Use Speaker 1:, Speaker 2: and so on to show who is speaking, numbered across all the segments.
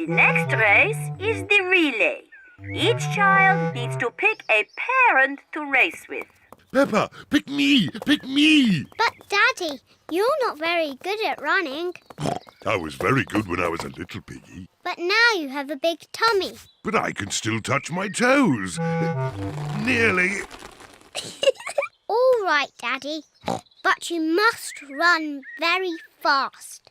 Speaker 1: The next race is the relay. Each child needs to pick a parent to race with.
Speaker 2: Peppa, pick me! Pick me!
Speaker 3: But, Daddy, you're not very good at running.
Speaker 2: I was very good when I was a little piggy.
Speaker 3: But now you have a big tummy.
Speaker 2: But I can still touch my toes. Nearly.
Speaker 3: All right, Daddy. But you must run very fast.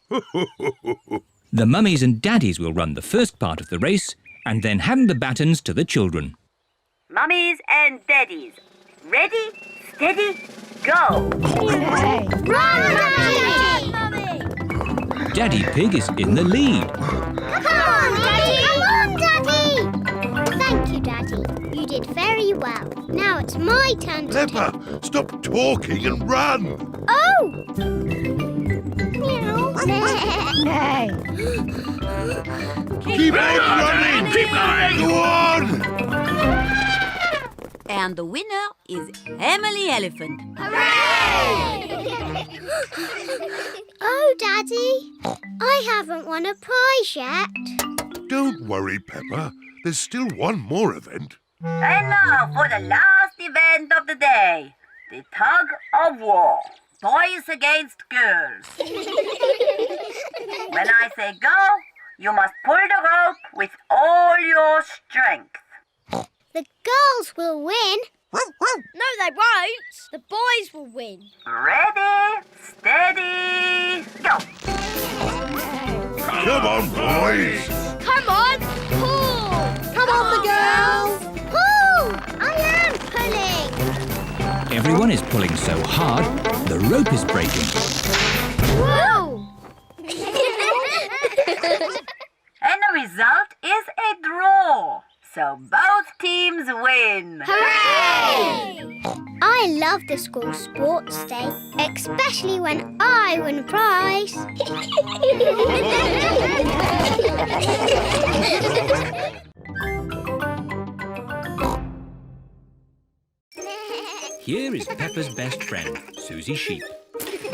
Speaker 4: The mummies and daddies will run the first part of the race and then hand the batons to the children.
Speaker 1: Mummies and daddies, ready, steady, go!
Speaker 3: Run, Daddy!
Speaker 4: Daddy Pig is in the lead.
Speaker 3: Come on, Daddy! Come on, Daddy! Thank you, Daddy. You did very well. Now it's my turn to
Speaker 2: Peppa, stop talking and run!
Speaker 3: Oh! Meow.
Speaker 2: Keep on running!
Speaker 5: Keep going!
Speaker 2: Go on!
Speaker 6: And the winner is Emily Elephant.
Speaker 3: Hooray! Oh, Daddy, I haven't won a prize yet.
Speaker 2: Don't worry, Peppa. There's still one more event.
Speaker 1: And now for the last event of the day, the tug of war. Boys against girls. When I say go, you must pull the rope with all your strength.
Speaker 3: The girls will win.
Speaker 7: No, they won't. The boys will win.
Speaker 1: Ready, steady, go!
Speaker 2: Come on, boys!
Speaker 7: Come on, pull.
Speaker 3: Come on, the girls. Pull! I am pulling.
Speaker 4: Everyone is pulling so hard, the rope is breaking.
Speaker 3: Whoa!
Speaker 1: And the result is a draw. So both teams win.
Speaker 3: Hooray! I love the school sports day, especially when I win a prize.
Speaker 4: Here is Peppa's best friend, Suzy Sheep.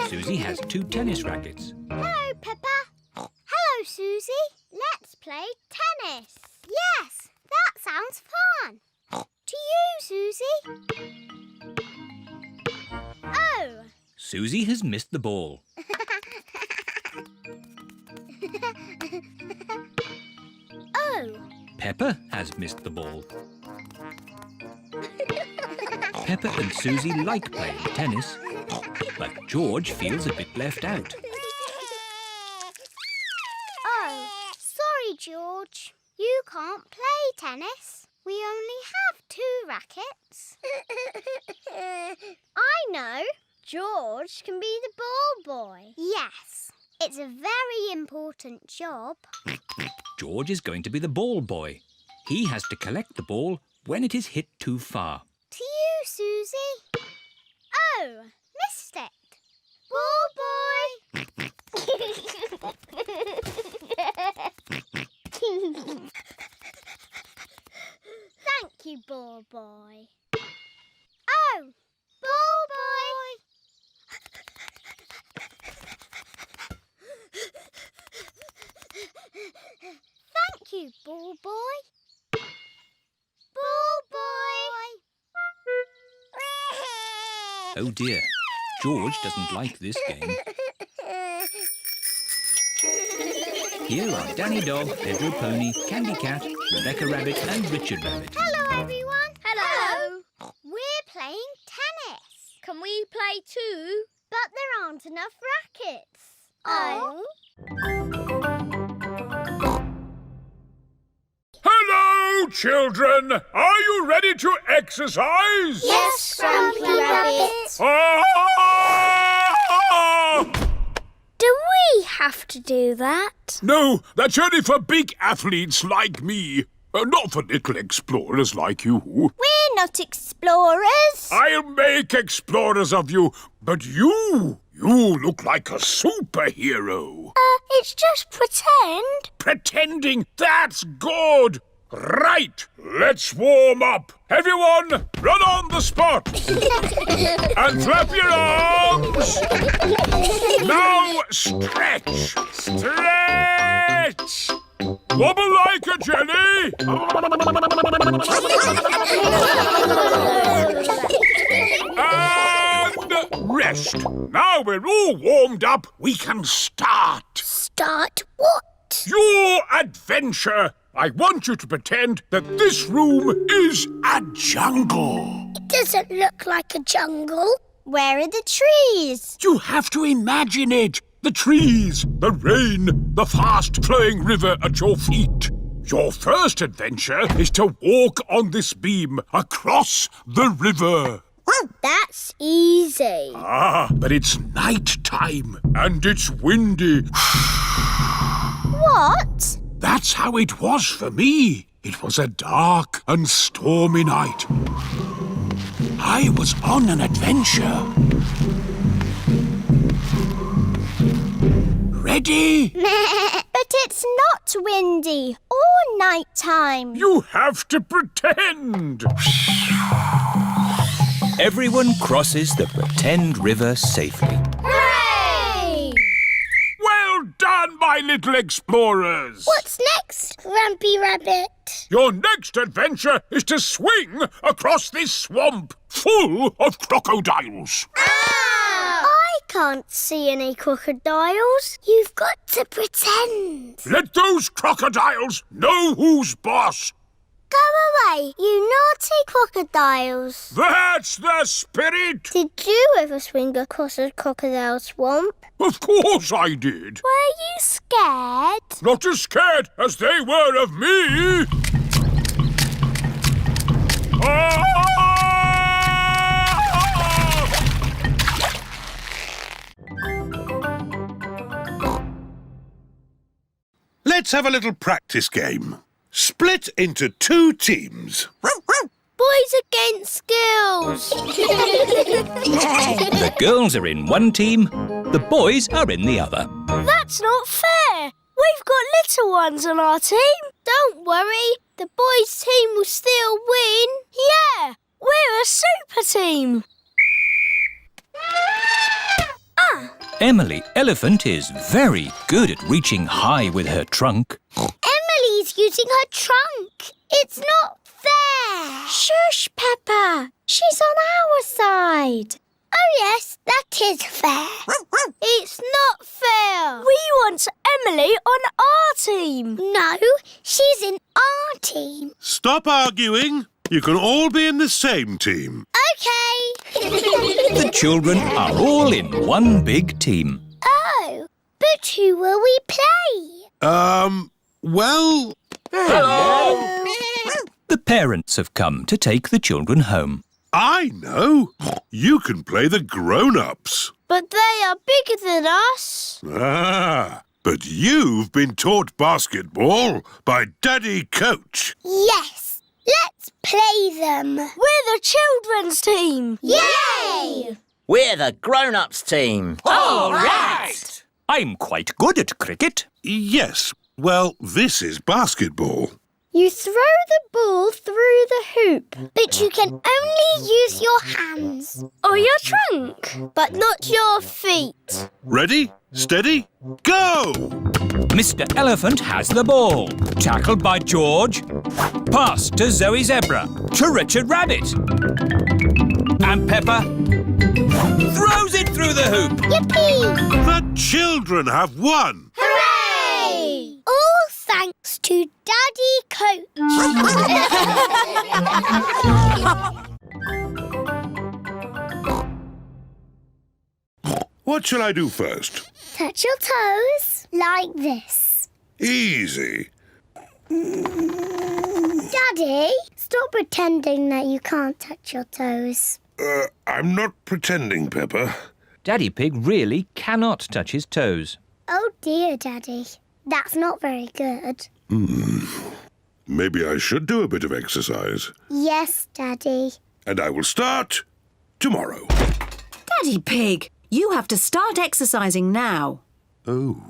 Speaker 4: Suzy has 2 tennis rackets.
Speaker 3: Hello, Peppa. Hello, Suzy. Let's play tennis. Yes, that sounds fun. To you, Suzy. Oh.
Speaker 4: Suzy has missed the ball.
Speaker 3: Oh.
Speaker 4: Peppa has missed the ball. Peppa and Suzy like playing tennis, but George feels a bit left out.
Speaker 3: Oh, sorry, George. You can't play tennis. We only have 2 rackets. I know. George can be the ball boy. Yes, it's a very important job.
Speaker 4: George is going to be the ball boy. He has to collect the ball when it is hit too far.
Speaker 3: To you, Suzy. Oh, missed it. Ball boy. Thank you, ball boy. Oh, ball boy. Thank you, ball boy. Ball boy.
Speaker 4: Oh dear, George doesn't like this game. Here are Danny Dog, Pedro Pony, Candy Cat, Rebecca Rabbit and Richard Rabbit.
Speaker 3: Hello, everyone.
Speaker 7: Hello.
Speaker 3: We're playing tennis.
Speaker 7: Can we play too?
Speaker 3: But there aren't enough rackets. Oh.
Speaker 5: Hello, children! Are you ready to exercise?
Speaker 3: Yes, Grumpy Rabbit. Do we have to do that?
Speaker 5: No, that's only for big athletes like me. Not for little explorers like you.
Speaker 3: We're not explorers.
Speaker 5: I'll make explorers of you, but you look like a superhero.
Speaker 3: It's just pretend.
Speaker 5: Pretending, that's good. Right, let's warm up. Everyone, run on the spot. And flap your arms. Now stretch. Stretch. 1, Wobble like a jelly. And rest. Now we're all warmed up, we can start.
Speaker 3: Start what?
Speaker 5: Your adventure. I want you to pretend that this room is a jungle.
Speaker 3: It doesn't look like a jungle. Where are the trees?
Speaker 5: You have to imagine it. The trees, the rain, the fast-flowing river at your feet. Your first adventure is to walk on this beam across the river.
Speaker 3: That's easy.
Speaker 5: Ah, but it's night time and it's windy.
Speaker 3: What?
Speaker 5: That's how it was for me. It was a dark and stormy night. I was on an adventure. Ready?
Speaker 3: But it's not windy or nighttime.
Speaker 5: You have to pretend.
Speaker 4: Everyone crosses the pretend river safely.
Speaker 3: Hooray!
Speaker 5: Well done, my little explorers.
Speaker 3: What's next, Grumpy Rabbit?
Speaker 5: Your next adventure is to swing across this swamp full of crocodiles.
Speaker 3: I can't see any crocodiles. You've got to pretend.
Speaker 5: Let those crocodiles know who's boss.
Speaker 3: Go away, you naughty crocodiles.
Speaker 5: That's the spirit.
Speaker 3: Did you ever swing across a crocodile swamp?
Speaker 5: Of course I did.
Speaker 3: Were you scared?
Speaker 5: Not as scared as they were of me.
Speaker 2: Let's have a little practice game. Split into 2 teams.
Speaker 3: Boys against girls.
Speaker 4: The girls are in one team, the boys are in the other.
Speaker 7: That's not fair. We've got little ones on our team.
Speaker 3: Don't worry, the boys' team will still win.
Speaker 7: Yeah, we're a super team.
Speaker 4: Emily Elephant is very good at reaching high with her trunk.
Speaker 3: Emily's using her trunk. It's not fair. Shush, Peppa. She's on our side. Oh, yes, that is fair. It's not fair.
Speaker 7: We want Emily on our team.
Speaker 3: No, she's in our team.
Speaker 2: Stop arguing. You can all be in the same team.
Speaker 3: OK.
Speaker 4: The children are all in one big team.
Speaker 3: Oh, but who will we play?
Speaker 2: Well...
Speaker 5: Hello.
Speaker 4: The parents have come to take the children home.
Speaker 2: I know. You can play the grown-ups.
Speaker 3: But they are bigger than us.
Speaker 2: Ah, but you've been taught basketball by Daddy Coach.
Speaker 3: Yes, let's play them.
Speaker 7: We're the children's team.
Speaker 3: Yay!
Speaker 8: We're the grown-ups team.
Speaker 4: All right! I'm quite good at cricket.
Speaker 2: Yes, well, this is basketball.
Speaker 3: You throw the ball through the hoop, but you can only use your hands.
Speaker 7: Or your trunk.
Speaker 3: But not your feet.
Speaker 2: Ready, steady, go!
Speaker 4: Mr. Elephant has the ball. Tackled by George. Pass to Zoe Zebra. To Richard Rabbit. And Peppa throws it through the hoop.
Speaker 3: Yippee!
Speaker 2: The children have won.
Speaker 3: Hooray! All thanks to Daddy Coach.
Speaker 2: What shall I do first?
Speaker 3: Touch your toes like this.
Speaker 2: Easy.
Speaker 3: Daddy, stop pretending that you can't touch your toes.
Speaker 2: I'm not pretending, Peppa.
Speaker 4: Daddy Pig really cannot touch his toes.
Speaker 3: Oh dear, Daddy. That's not very good.
Speaker 2: Maybe I should do a bit of exercise.
Speaker 3: Yes, Daddy.
Speaker 2: And I will start tomorrow.
Speaker 6: Daddy Pig, you have to start exercising now.
Speaker 2: Oh.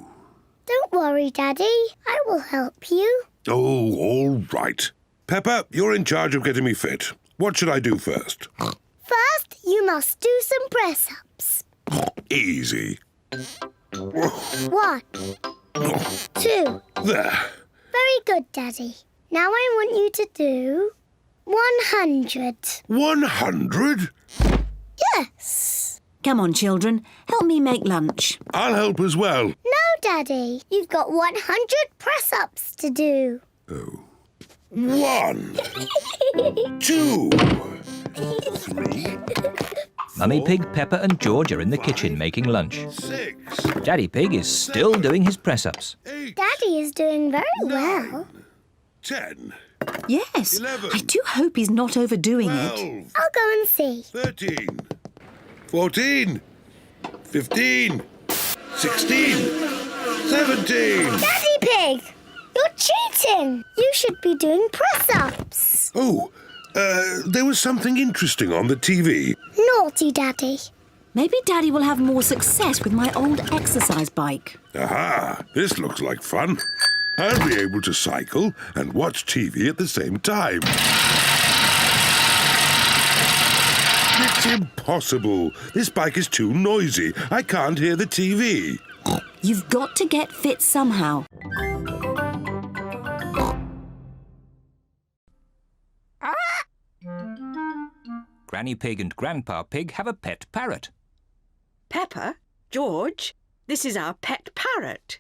Speaker 3: Don't worry, Daddy. I will help you.
Speaker 2: Oh, all right. Peppa, you're in charge of getting me fit. What should I do first?
Speaker 3: First, you must do some press-ups.
Speaker 2: Easy.
Speaker 3: 1, 2.
Speaker 2: There.
Speaker 3: Very good, Daddy. Now I want you to do 100.
Speaker 2: 100?
Speaker 3: Yes.
Speaker 6: Come on, children. Help me make lunch.
Speaker 2: I'll help as well.
Speaker 3: No, Daddy. You've got 100 press-ups to do.
Speaker 2: Oh. 1, 2, 3.
Speaker 4: Mummy Pig, Peppa and George are in the kitchen making lunch.
Speaker 2: 6.
Speaker 4: Daddy Pig is still doing his press-ups.
Speaker 2: 8.
Speaker 3: Daddy is doing very well.
Speaker 2: 10.
Speaker 6: Yes.
Speaker 2: 11.
Speaker 6: I do hope he's not overdoing it.
Speaker 2: 12.
Speaker 3: I'll go and see.
Speaker 2: 13. 14. 15. 16. 17.
Speaker 3: Daddy Pig, you're cheating. You should be doing press-ups.
Speaker 2: Oh, there was something interesting on the TV.
Speaker 3: Naughty Daddy.
Speaker 6: Maybe Daddy will have more success with my old exercise bike.
Speaker 2: Aha, this looks like fun. I'll be able to cycle and watch TV at the same time. It's impossible. This bike is too noisy. I can't hear the TV.
Speaker 6: You've got to get fit somehow.
Speaker 4: Granny Pig and Grandpa Pig have a pet parrot.
Speaker 9: Peppa, George, this is our pet parrot.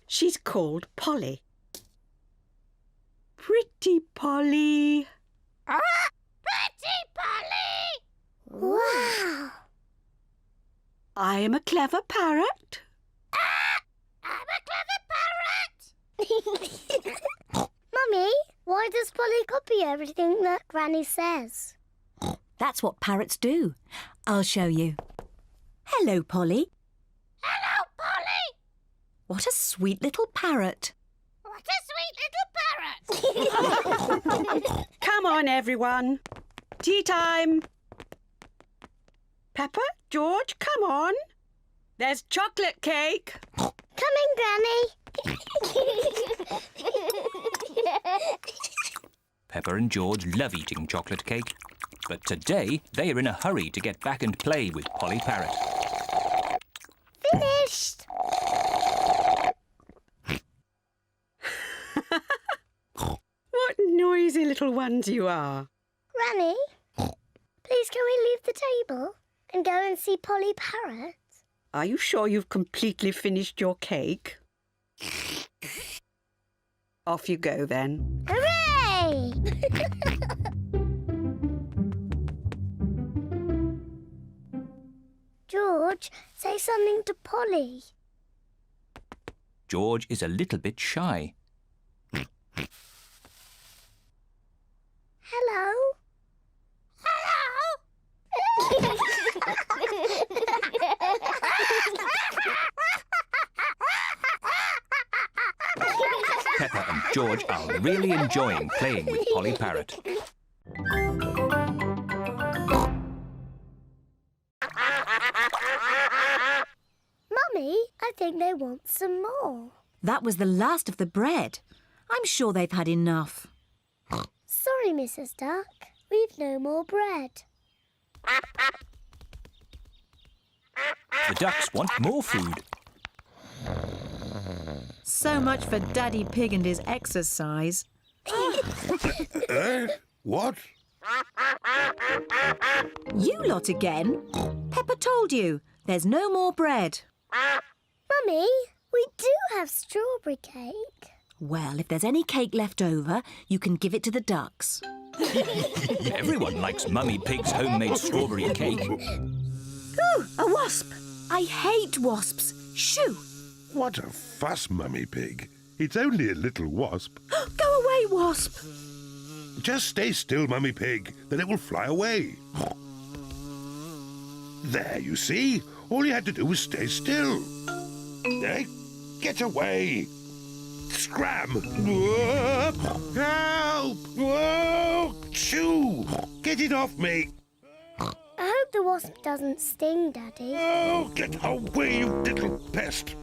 Speaker 9: She's called Polly. Pretty Polly.
Speaker 3: Pretty Polly! Wow!
Speaker 9: I am a clever parrot.
Speaker 3: I'm a clever parrot! Mummy, why does Polly copy everything that Granny says?
Speaker 6: That's what parrots do. I'll show you. Hello, Polly.
Speaker 3: Hello, Polly!
Speaker 6: What a sweet little parrot.
Speaker 3: What a sweet little parrot!
Speaker 9: Come on, everyone. Tea time. Peppa, George, come on. There's chocolate cake.
Speaker 3: Coming, Granny.
Speaker 4: Peppa and George love eating chocolate cake, but today they are in a hurry to get back and play with Polly Parrot.
Speaker 3: Finished.
Speaker 9: What noisy little ones you are.
Speaker 3: Granny, please can we leave the table and go and see Polly Parrot?
Speaker 9: Are you sure you've completely finished your cake? Off you go, then.
Speaker 3: Hooray! George, say something to Polly.
Speaker 4: George is a little bit shy.
Speaker 3: Hello? Hello?
Speaker 4: Peppa and George are really enjoying playing with Polly Parrot.
Speaker 3: Mummy, I think they want some more.
Speaker 6: That was the last of the bread. I'm sure they've had enough.
Speaker 3: Sorry, Mrs. Duck. We've no more bread.
Speaker 4: The ducks want more food.
Speaker 6: So much for Daddy Pig and his exercise.
Speaker 2: What?
Speaker 6: You lot again? Peppa told you. There's no more bread.
Speaker 3: Mummy, we do have strawberry cake.
Speaker 6: Well, if there's any cake left over, you can give it to the ducks.
Speaker 4: Everyone likes Mummy Pig's homemade strawberry cake.
Speaker 6: Ooh, a wasp! I hate wasps. Shoo!
Speaker 2: What a fuss, Mummy Pig. It's only a little wasp.
Speaker 6: Go away, wasp!
Speaker 2: Just stay still, Mummy Pig, then it will fly away. There, you see? All you had to do was stay still. There, get away. Scram! Whoa! Help! Whoa! Shoo! Get it off me!
Speaker 3: I hope the wasp doesn't sting, Daddy.
Speaker 2: Oh, get away, you little pest!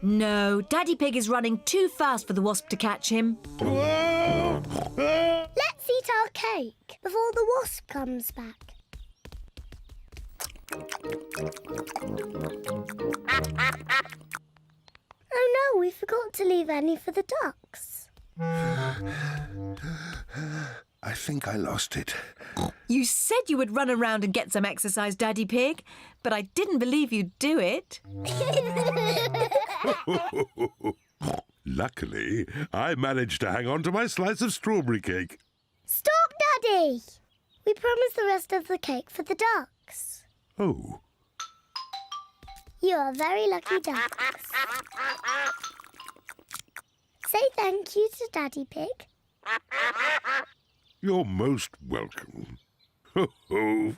Speaker 6: No, Daddy Pig is running too fast for the wasp to catch him.
Speaker 2: Whoa!
Speaker 3: Let's eat our cake before the wasp comes back. Oh no, we forgot to leave any for the ducks.
Speaker 2: I think I lost it.
Speaker 6: You said you would run around and get some exercise, Daddy Pig, but I didn't believe you'd do it.
Speaker 2: Luckily, I managed to hang on to my slice of strawberry cake.
Speaker 3: Stop, Daddy! We promised the rest of the cake for the ducks.
Speaker 2: Oh.
Speaker 3: You are very lucky ducks. Say thank you to Daddy Pig.
Speaker 2: You're most welcome. Ho, ho.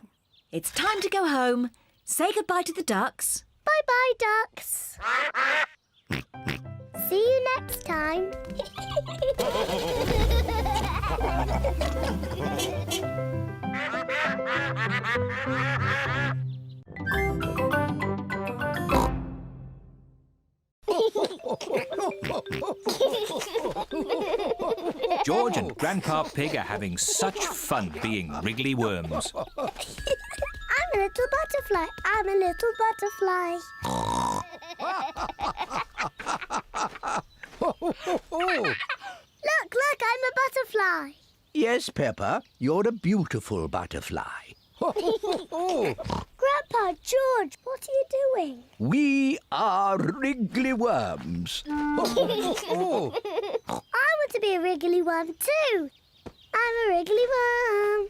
Speaker 6: It's time to go home. Say goodbye to the ducks.
Speaker 3: Bye-bye, ducks. See you next time.
Speaker 4: George and Grandpa Pig are having such fun being wriggly worms.
Speaker 3: I'm a little butterfly. I'm a little butterfly. Look, I'm a butterfly.
Speaker 10: Yes, Peppa, you're a beautiful butterfly.
Speaker 3: Grandpa, George, what are you doing?
Speaker 10: We are wriggly worms.
Speaker 3: I want to be a wriggly worm too. I'm a wriggly worm.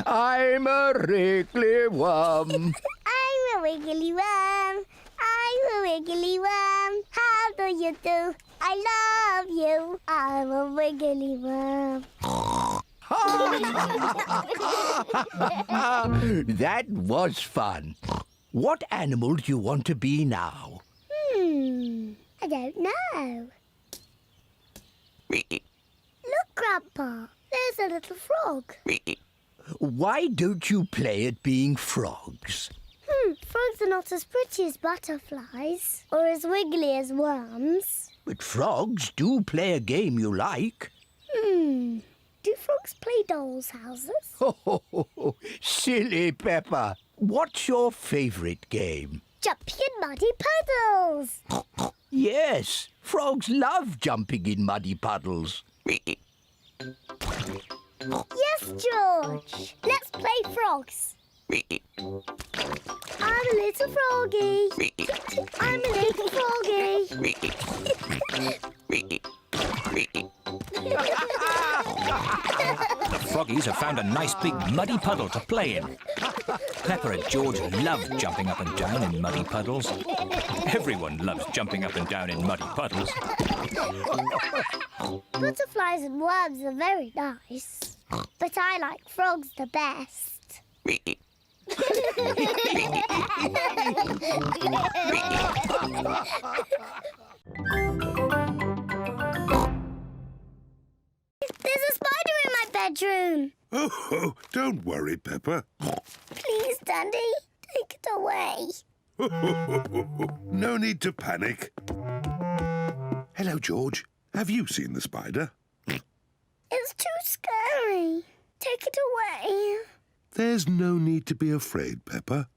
Speaker 10: I'm a wriggly worm.
Speaker 3: I'm a wiggly worm. I'm a wiggly worm. How do you do? I love you. I'm a wiggly worm.
Speaker 10: That was fun. What animal do you want to be now?
Speaker 3: I don't know. Look, Grandpa. There's a little frog.
Speaker 10: Why don't you play at being frogs?
Speaker 3: Frogs are not as pretty as butterflies or as wiggly as worms.
Speaker 10: But frogs do play a game you like.
Speaker 3: Do frogs play dolls' houses?
Speaker 10: Silly Peppa. What's your favourite game?
Speaker 3: Jumping in muddy puddles.
Speaker 10: Yes, frogs love jumping in muddy puddles.
Speaker 3: Yes, George. Let's play frogs. I'm a little froggy. I'm a little froggy.
Speaker 4: The froggies have found a nice big muddy puddle to play in. Peppa and George love jumping up and down in muddy puddles. Everyone loves jumping up and down in muddy puddles.
Speaker 3: Butterflies and worms are very nice, but I like frogs the best. There's a spider in my bedroom.
Speaker 2: Oh, don't worry, Peppa.
Speaker 3: Please, Daddy, take it away.
Speaker 2: No need to panic. Hello, George. Have you seen the spider?
Speaker 3: It's too scary. Take it away.
Speaker 2: There's no need to be afraid, Peppa.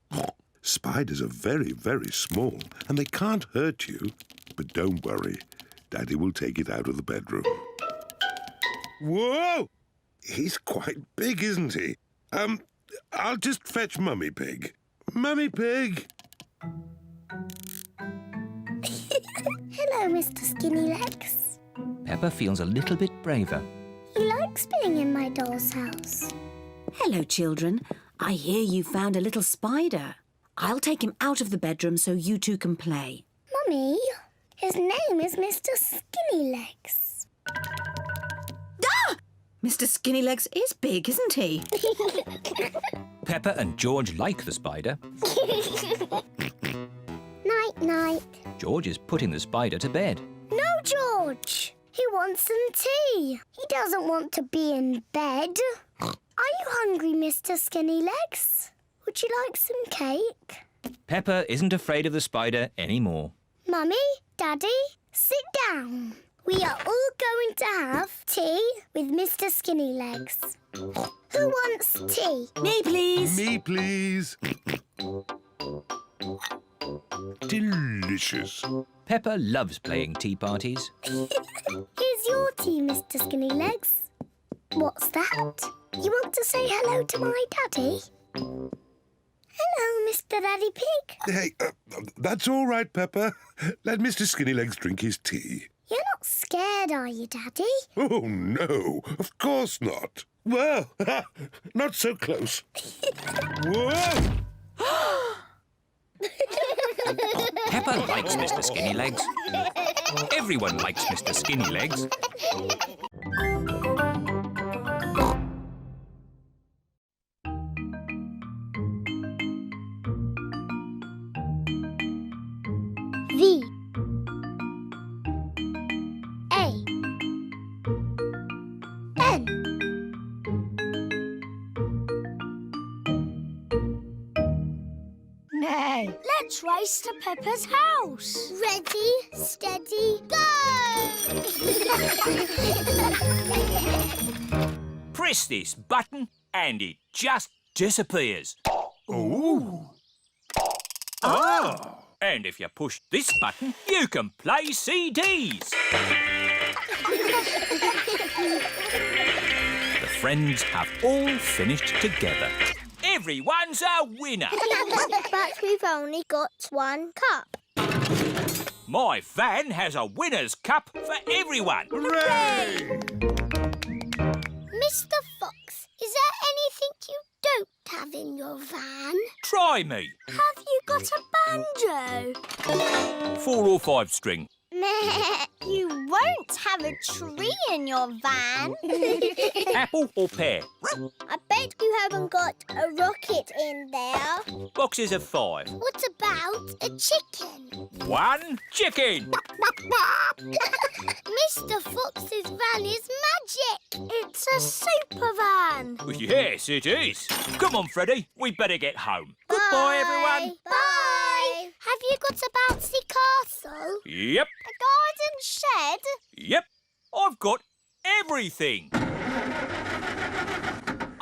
Speaker 2: Spiders are very, very small and they can't hurt you. But don't worry. Daddy will take it out of the bedroom. Whoa! He's quite big, isn't he? I'll just fetch Mummy Pig. Mummy Pig!
Speaker 3: Hello, Mr. Skinny Legs.
Speaker 4: Peppa feels a little bit braver.
Speaker 3: He likes being in my doll's house.
Speaker 6: Hello, children. I hear you found a little spider. I'll take him out of the bedroom so you two can play.
Speaker 3: Mummy, his name is Mr. Skinny Legs.
Speaker 6: Ah! Mr. Skinnylegs is big, isn't he?
Speaker 4: Peppa and George like the spider.
Speaker 3: Night-night.
Speaker 4: George is putting the spider to bed.
Speaker 3: No, George. He wants some tea. He doesn't want to be in bed. Are you hungry, Mr. Skinny Legs? Would you like some cake?
Speaker 4: Peppa isn't afraid of the spider anymore.
Speaker 3: Mummy, Daddy, sit down. We are all going to have tea with Mr. Skinny Legs. Who wants tea?
Speaker 6: Me, please.
Speaker 2: Me, please. delicious.
Speaker 4: Peppa loves playing tea parties.
Speaker 3: Here's your tea, Mr. Skinnylegs. What's that? You want to say hello to my daddy? Hello, Mr. Daddy Pig.
Speaker 2: Hey, that's all right, Peppa. Let Mr. Skinnylegs drink his tea.
Speaker 3: You're not scared, are you, Daddy?
Speaker 2: Oh, no, of course not. Well, not so close. Whoa!
Speaker 4: Peppa likes Mr. Skinnylegs. Everyone likes Mr. Skinnylegs.
Speaker 3: V A N
Speaker 7: No. Let's race to Peppa's house.
Speaker 3: Ready, steady, go!
Speaker 4: Press this button and it just disappears.
Speaker 2: Oh!
Speaker 4: And if you push this button, you can play CDs. The friends have all finished together. Everyone's a winner.
Speaker 3: But we've only got one cup.
Speaker 4: My van has a winner's cup for everyone.
Speaker 2: Hooray!
Speaker 3: Mr. Fox, is there anything you don't have in your van?
Speaker 4: Try me.
Speaker 3: Have you got a banjo?
Speaker 4: 4 or 5 string.
Speaker 3: You won't have a tree in your van.
Speaker 4: Apple or pear?
Speaker 3: I bet you haven't got a rocket in there.
Speaker 4: Boxes of 5.
Speaker 3: What about a chicken?
Speaker 4: 1 chicken.
Speaker 3: Mr. Fox's van is magic. It's a super van.
Speaker 4: Yes, it is. Come on, Freddy. We better get home. Goodbye, everyone.
Speaker 3: Bye. Have you got a bouncy castle?
Speaker 4: Yep.
Speaker 3: A garden shed?
Speaker 4: Yep. I've got everything.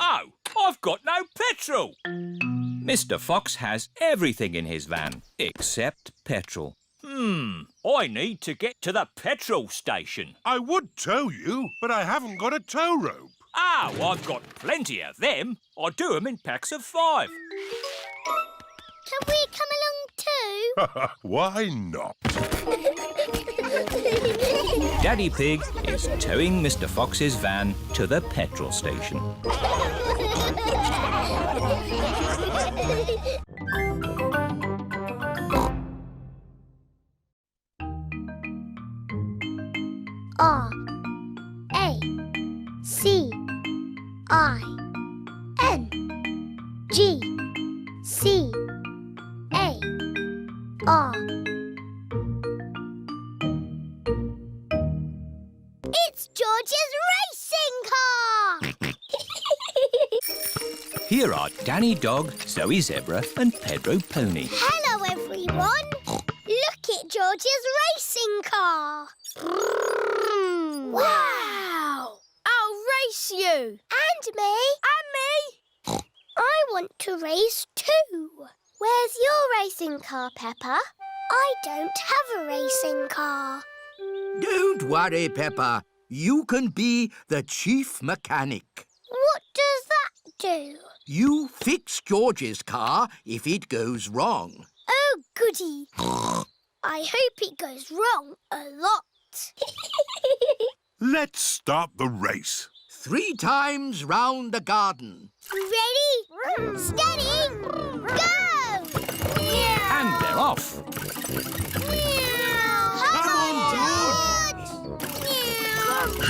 Speaker 4: Oh, I've got no petrol. Mr. Fox has everything in his van except petrol. I need to get to the petrol station.
Speaker 2: I would tow you, but I haven't got a tow rope.
Speaker 4: Oh, I've got plenty of them. I do them in packs of 5.
Speaker 3: Can we come along too?
Speaker 2: Why not?
Speaker 4: Daddy Pig is towing Mr. Fox's van to the petrol station.
Speaker 3: R A C I N G C A R. It's George's racing car!
Speaker 4: Here are Danny Dog, Zoe Zebra and Pedro Pony.
Speaker 3: Hello, everyone. Look at George's racing car. Wow!
Speaker 7: I'll race you.
Speaker 3: And me.
Speaker 7: And me.
Speaker 3: I want to race too. Where's your racing car, Peppa? I don't have a racing car.
Speaker 10: Don't worry, Peppa. You can be the chief mechanic.
Speaker 3: What does that do?
Speaker 10: You fix George's car if it goes wrong.
Speaker 3: Oh, goody. I hope it goes wrong a lot.
Speaker 2: Let's start the race.
Speaker 10: 3 times round the garden.
Speaker 3: Ready, steady, go!
Speaker 4: And they're off.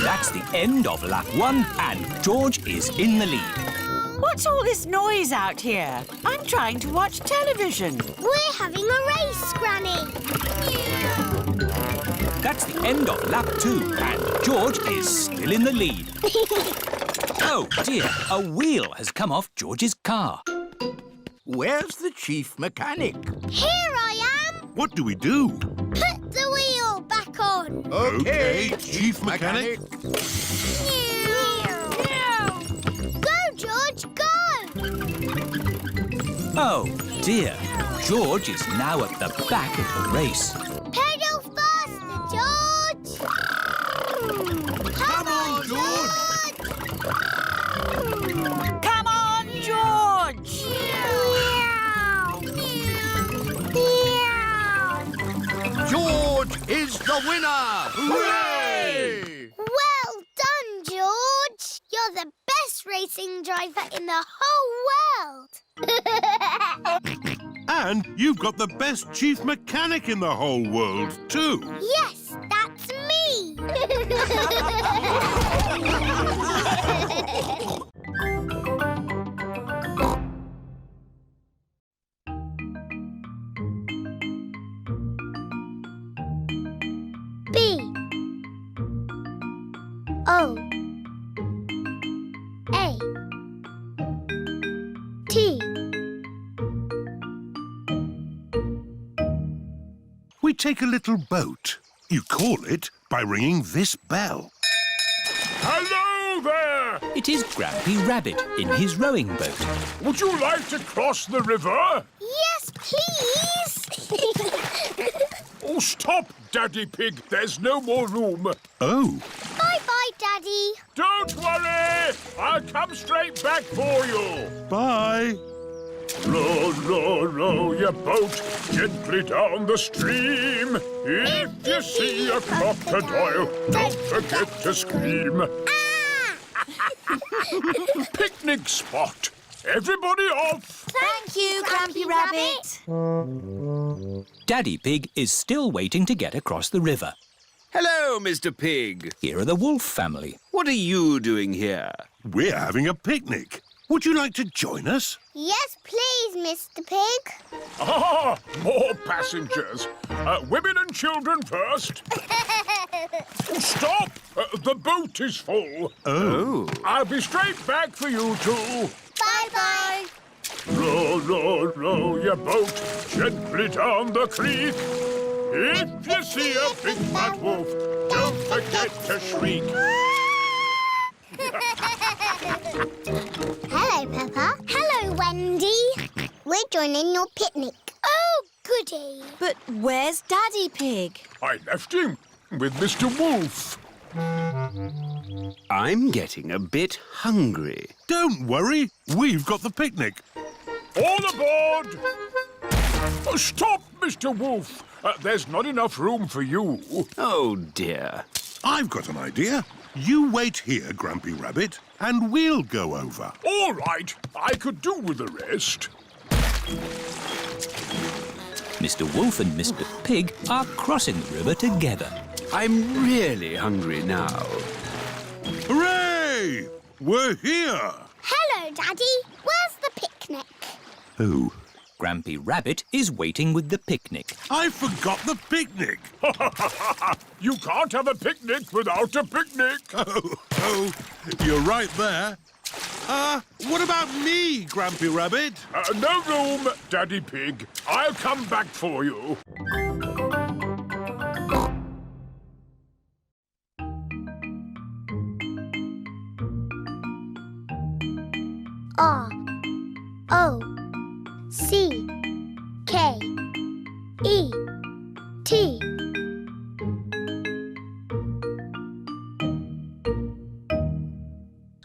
Speaker 4: That's the end of lap 1 and George is in the lead.
Speaker 11: What's all this noise out here? I'm trying to watch television.
Speaker 3: We're having a race, Granny.
Speaker 4: That's the end of lap 2 and George is still in the lead. Oh dear, a wheel has come off George's car.
Speaker 10: Where's the chief mechanic?
Speaker 3: Here I am.
Speaker 2: What do we do?
Speaker 3: Put the wheel back on.
Speaker 2: OK, chief mechanic.
Speaker 3: Go, George, go!
Speaker 4: Oh, dear. George is now at the back of the race.
Speaker 3: Pedal faster, George! Come on, George!
Speaker 11: Come on, George!
Speaker 10: George is the winner! Hooray!
Speaker 3: Well done, George! You're the best racing driver in the whole world!
Speaker 2: And you've got the best chief mechanic in the whole world, too.
Speaker 3: Yes, that's me! B O A T.
Speaker 2: We take a little boat. You call it by ringing this bell.
Speaker 5: Hello there!
Speaker 4: It is Grampy Rabbit in his rowing boat.
Speaker 5: Would you like to cross the river?
Speaker 3: Yes, please!
Speaker 5: Oh, stop, Daddy Pig. There's no more room.
Speaker 2: Oh,
Speaker 3: Bye-bye, Daddy.
Speaker 5: Don't worry. I'll come straight back for you.
Speaker 2: bye.
Speaker 5: Row, row, row your boat gently down the stream. If you see a crocodile, don't forget to scream. Picnic spot. Everybody off.
Speaker 11: Thank you, Grampy Rabbit.
Speaker 4: Daddy Pig is still waiting to get across the river.
Speaker 12: Hello, Mr. Pig.
Speaker 4: Here are the Wolf family.
Speaker 12: What are you doing here?
Speaker 2: We're having a picnic. Would you like to join us?
Speaker 3: Yes, please, Mr. Pig.
Speaker 5: Ah, more passengers. Women and children first. Stop! The boat is full.
Speaker 2: Oh.
Speaker 5: I'll be straight back for you two.
Speaker 3: Bye-bye.
Speaker 5: Row, row, row your boat gently down the creek. If you see a big fat wolf, don't forget to shriek.
Speaker 3: Hello, Peppa. Hello, Wendy. We're joining your picnic. Oh, goody.
Speaker 11: But where's Daddy Pig?
Speaker 5: I left him with Mr. Wolf.
Speaker 12: I'm getting a bit hungry.
Speaker 2: Don't worry. We've got the picnic.
Speaker 5: All aboard! Oh, stop, Mr. Wolf. There's not enough room for you.
Speaker 12: Oh, dear.
Speaker 2: I've got an idea. You wait here, Grampy Rabbit, and we'll go over.
Speaker 5: All right. I could do with the rest.
Speaker 4: Mr. Wolf and Mr. Pig are crossing the river together.
Speaker 12: I'm really hungry now.
Speaker 2: Hooray! We're here!
Speaker 3: Hello, Daddy. Where's the picnic?
Speaker 2: Oh,
Speaker 4: Grampy Rabbit is waiting with the picnic.
Speaker 2: I forgot the picnic.
Speaker 5: You can't have a picnic without a picnic.
Speaker 2: Oh, you're right there. What about me, Grampy Rabbit?
Speaker 5: No room, Daddy Pig. I'll come back for you.
Speaker 3: R O C K E T.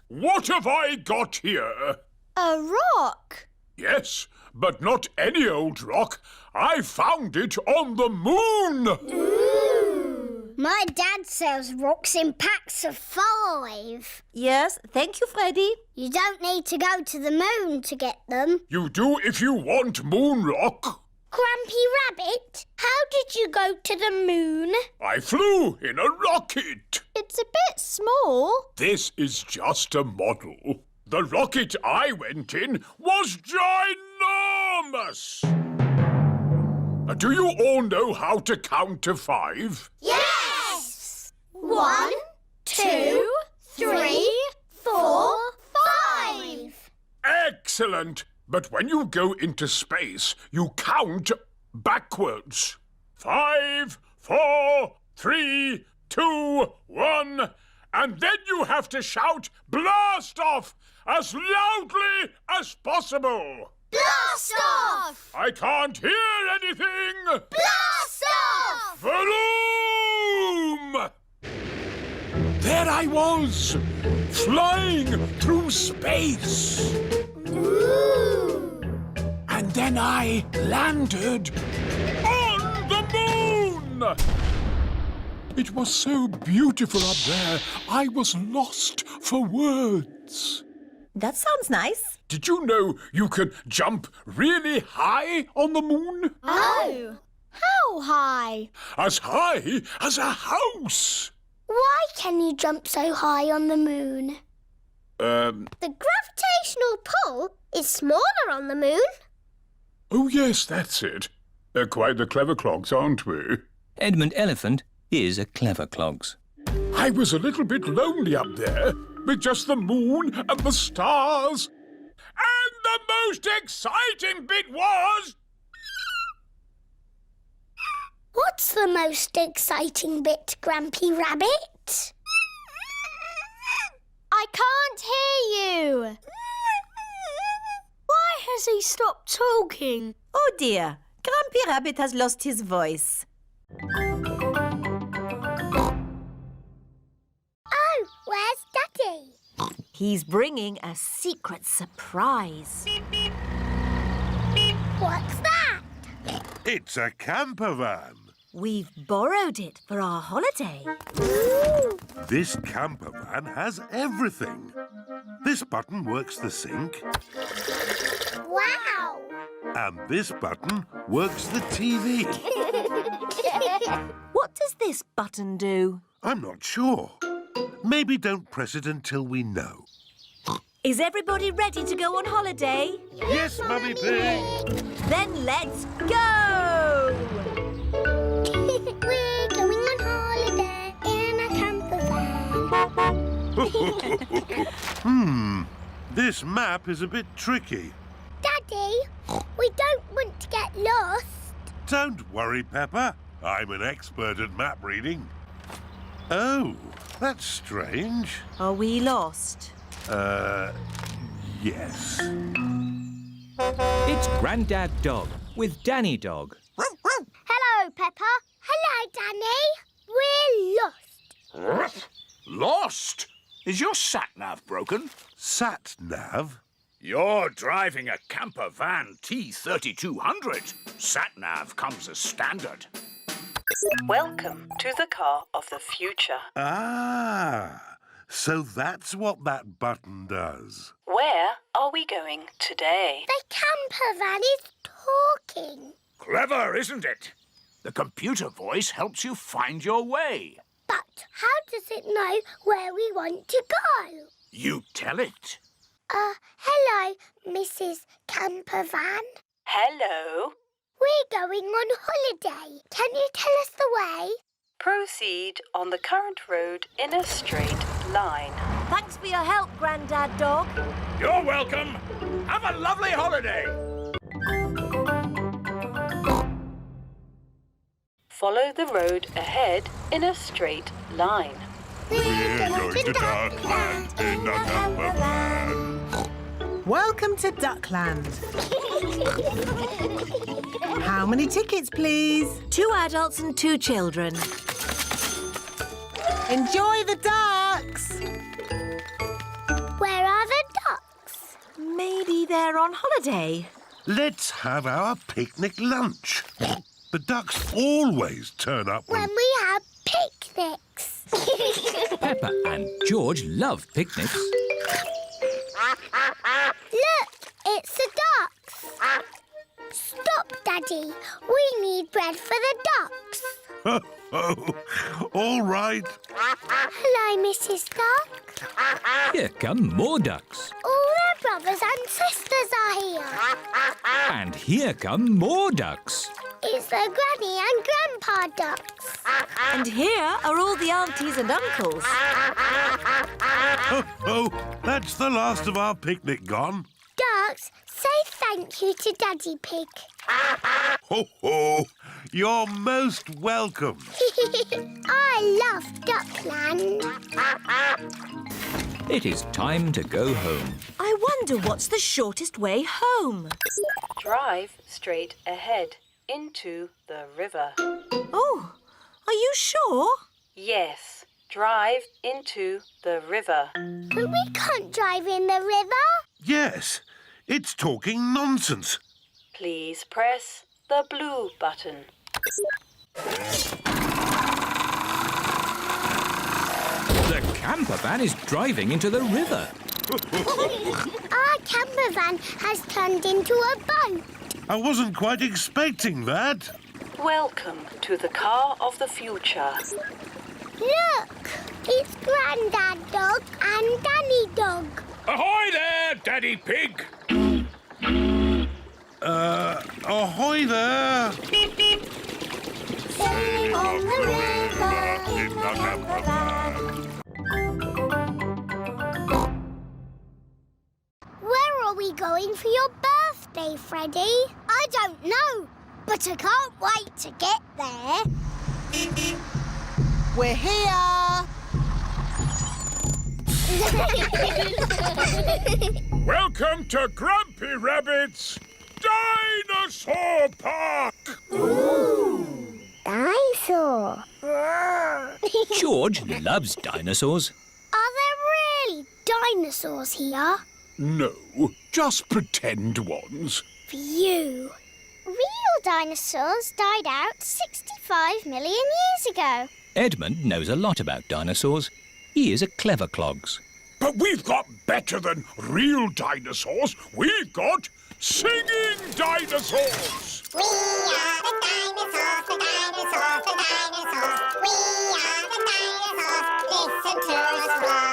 Speaker 5: What have I got here?
Speaker 11: A rock.
Speaker 5: Yes, but not any old rock. I found it on the moon.
Speaker 3: Ooh. My dad sells rocks in packs of 5.
Speaker 11: Yes, thank you, Freddy.
Speaker 3: You don't need to go to the moon to get them.
Speaker 5: You do if you want moon rock.
Speaker 3: Grampy Rabbit, how did you go to the moon?
Speaker 5: I flew in a rocket.
Speaker 11: It's a bit small.
Speaker 5: This is just a model. The rocket I went in was ginormous. Do you all know how to count to 5?
Speaker 3: Yes! 1, 2, 3, 4, 5.
Speaker 5: Excellent. But when you go into space, you count backwards. 5, 4, 3, 2, 1. And then you have to shout blast off as loudly as possible.
Speaker 3: Blast off!
Speaker 5: I can't hear anything!
Speaker 3: Blast off!
Speaker 5: Vroom! There I was, flying through space.
Speaker 3: Ooh!
Speaker 5: And then I landed on the moon! It was so beautiful up there, I was lost for words.
Speaker 11: That sounds nice.
Speaker 5: Did you know you can jump really high on the moon?
Speaker 3: Oh! How high?
Speaker 5: As high as a house!
Speaker 3: Why can you jump so high on the moon? The gravitational pull is smaller on the moon.
Speaker 5: Oh, yes, that's it. They're quite the clever clogs, aren't we?
Speaker 4: Edmund Elephant is a clever clogs.
Speaker 5: I was a little bit lonely up there, with just the moon and the stars. And the most exciting bit was...
Speaker 3: What's the most exciting bit, Grampy Rabbit? I can't hear you. Why has he stopped talking?
Speaker 11: Oh dear, Grumpy Rabbit has lost his voice.
Speaker 3: Oh, where's Daddy?
Speaker 11: He's bringing a secret surprise.
Speaker 3: What's that?
Speaker 2: It's a campervan.
Speaker 11: We've borrowed it for our holiday.
Speaker 3: Ooh.
Speaker 2: This campervan has everything. This button works the sink,
Speaker 3: Wow!
Speaker 2: and this button works the TV.
Speaker 11: What does this button do?
Speaker 2: I'm not sure. Maybe don't press it until we know.
Speaker 11: Is everybody ready to go on holiday?
Speaker 2: Yes, Mummy Pig!
Speaker 11: Then let's go!
Speaker 3: We're going on holiday in a campervan.
Speaker 2: This map is a bit tricky.
Speaker 3: Daddy, we don't want to get lost.
Speaker 2: Don't worry, Peppa. I'm an expert at map reading. Oh, that's strange.
Speaker 11: Are we lost?
Speaker 2: Yes.
Speaker 4: It's Grandad Dog with Danny Dog.
Speaker 3: Hello, Peppa. Hello, Danny. We're lost.
Speaker 5: Lost? Is your sat-nav broken?
Speaker 2: Sat-nav?
Speaker 5: You're driving a Campervan T3200. Sat-nav comes as standard.
Speaker 13: Welcome to the car of the future.
Speaker 2: Ah, so that's what that button does.
Speaker 13: Where are we going today?
Speaker 3: The campervan is talking.
Speaker 5: Clever, isn't it? The computer voice helps you find your way.
Speaker 3: But how does it know where we want to go?
Speaker 5: You tell it.
Speaker 3: Hello, Mrs. Campervan.
Speaker 13: Hello.
Speaker 3: We're going on holiday. Can you tell us the way?
Speaker 13: Proceed on the current road in a straight line.
Speaker 11: Thanks for your help, Grandad Dog.
Speaker 5: You're welcome. Have a lovely holiday.
Speaker 13: Follow the road ahead in a straight line.
Speaker 2: We're going to Duckland in a campervan.
Speaker 14: Welcome to Duckland. How many tickets, please?
Speaker 6: 2 adults and 2 children.
Speaker 14: Enjoy the ducks.
Speaker 3: Where are the ducks?
Speaker 6: Maybe they're on holiday.
Speaker 2: Let's have our picnic lunch. The ducks always turn up
Speaker 3: When we have picnics.
Speaker 4: Peppa and George love picnics.
Speaker 3: Look, it's the ducks. Stop, Daddy. We need bread for the ducks.
Speaker 2: Oh, all right.
Speaker 3: Hello, Mrs. Duck.
Speaker 4: Here come more ducks.
Speaker 3: All their brothers and sisters are here.
Speaker 4: And here come more ducks.
Speaker 3: It's the Granny and Grandpa ducks.
Speaker 6: And here are all the aunties and uncles.
Speaker 2: Oh, that's the last of our picnic gone.
Speaker 3: Ducks, say thank you to Daddy Pig.
Speaker 2: Ho, ho. You're most welcome.
Speaker 3: I love Duckland.
Speaker 4: It is time to go home.
Speaker 6: I wonder what's the shortest way home.
Speaker 13: Drive straight ahead into the river.
Speaker 6: Oh, are you sure?
Speaker 13: Yes, drive into the river.
Speaker 3: But we can't drive in the river.
Speaker 2: Yes, it's talking nonsense.
Speaker 13: Please press the blue button.
Speaker 4: The campervan is driving into the river.
Speaker 3: Our campervan has turned into a boat.
Speaker 2: I wasn't quite expecting that.
Speaker 13: Welcome to the car of the future.
Speaker 3: Look, it's Grandad Dog and Danny Dog.
Speaker 5: Ahoy there, Daddy Pig!
Speaker 2: Ahoy there.
Speaker 3: Beep, beep. Sailing on the river
Speaker 2: In the campervan.
Speaker 3: Where are we going for your birthday, Freddie? I don't know, but I can't wait to get there.
Speaker 14: We're here.
Speaker 5: Welcome to Grumpy Rabbit's Dinosaur Park!
Speaker 3: Dinosaur.
Speaker 4: George loves dinosaurs.
Speaker 3: Are there really dinosaurs here?
Speaker 5: No, just pretend ones.
Speaker 3: Phew. Real dinosaurs died out 65 million years ago.
Speaker 4: Edmund knows a lot about dinosaurs. He is a clever clogs.
Speaker 5: But we've got better than real dinosaurs. We've got singing dinosaurs.
Speaker 3: We are the dinosaurs, the dinosaurs, the dinosaurs. We are the dinosaurs. Listen to us roar.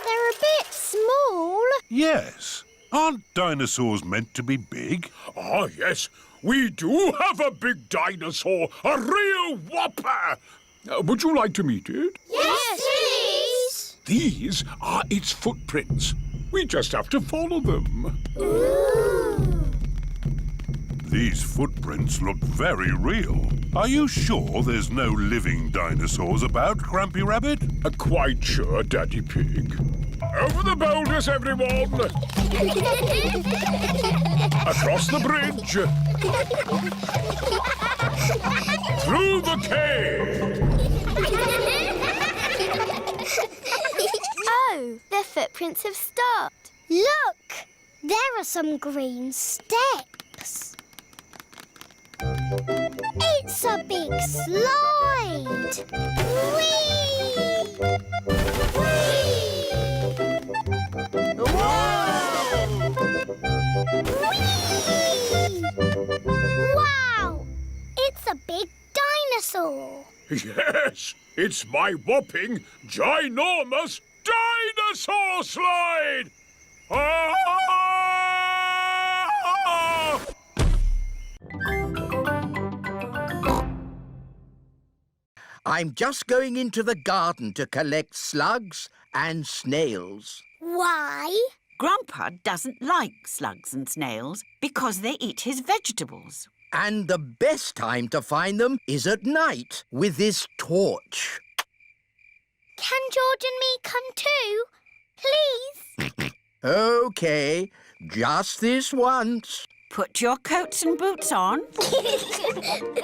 Speaker 3: They're a bit small.
Speaker 2: Yes. Aren't dinosaurs meant to be big?
Speaker 5: Ah, yes. We do have a big dinosaur, a real whopper. Would you like to meet it?
Speaker 3: Yes, please.
Speaker 5: These are its footprints. We just have to follow them.
Speaker 3: Ooh.
Speaker 2: These footprints look very real. Are you sure there's no living dinosaurs about, Grampy Rabbit?
Speaker 5: Quite sure, Daddy Pig. Over the boulders, everyone! Across the bridge! Through the cave!
Speaker 3: Oh, their footprints have stopped. Look, there are some green steps. It's a big slide. Whee! Whee! Whee! Wow! It's a big dinosaur.
Speaker 5: Yes, it's my whopping, ginormous dinosaur slide! Ah!
Speaker 10: I'm just going into the garden to collect slugs and snails.
Speaker 3: Why?
Speaker 11: Grandpa doesn't like slugs and snails because they eat his vegetables.
Speaker 10: And the best time to find them is at night with this torch.
Speaker 3: Can George and me come too? Please?
Speaker 10: OK, just this once.
Speaker 11: Put your coats and boots on.